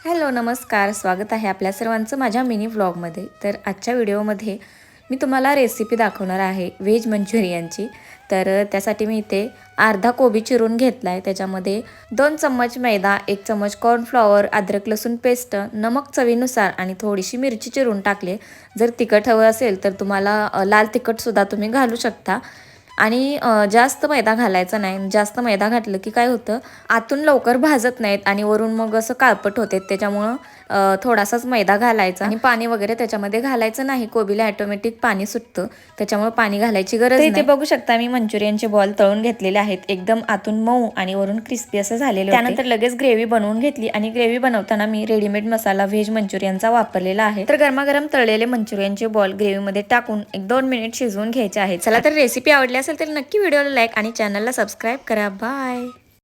Hello नमस्कार, स्वागत आहे आपल्या सर्वांचं माझ्या मिनी व्लॉगमध्ये. तर आजच्या व्हिडिओमध्ये मी तुम्हाला रेसिपी दाखवणार आहे व्हेज मंचुरियनची. तर त्यासाठी मी इथे अर्धा कोबी चिरून घेतला आहे. त्याच्यामध्ये 2 चम्मच मैदा, 1 चम्मच कॉर्नफ्लॉवर, अद्रक लसूण पेस्ट, नमक चवीनुसार आणि थोडीशी मिरची चिरून टाकले. जर तिखट हवं असेल तर तुम्हाला लाल तिखटसुद्धा तुम्ही घालू शकता. आणि जास्त मैदा घालायचा नाही. जास्त मैदा घातलं की काय होतं, आतून लवकर भाजत नाहीत आणि वरून मग असं काळपट होते. त्याच्यामुळं थोडासाच मैदा घालायचा आणि पाणी वगैरे त्याच्यामध्ये घालायचं नाही. कोबीला ऑटोमॅटिक पाणी सुटतं, त्याच्यामुळे पाणी घालायची गरज नाही. इथे बघू शकता मी मंचुरियनचे बॉल तळून घेतलेले आहेत. एकदम आतून मऊ आणि वरून क्रिस्पी असं झालेले. त्यानंतर लगेच ग्रेव्ही बनवून घेतली आणि ग्रेव्ही बनवताना मी रेडीमेड मसाला व्हेज मंचुरियनचा वापरलेला आहे. तर गरमागरम तळलेले मंचुरियनचे बॉल ग्रेव्हीमध्ये टाकून 1-2 मिनिट शिजवून घ्यायचे आहेत. चला तर रेसिपी आवडली असेल तर नक्की व्हिडिओला लाईक आणि चॅनलला सबस्क्राईब करा. बाय.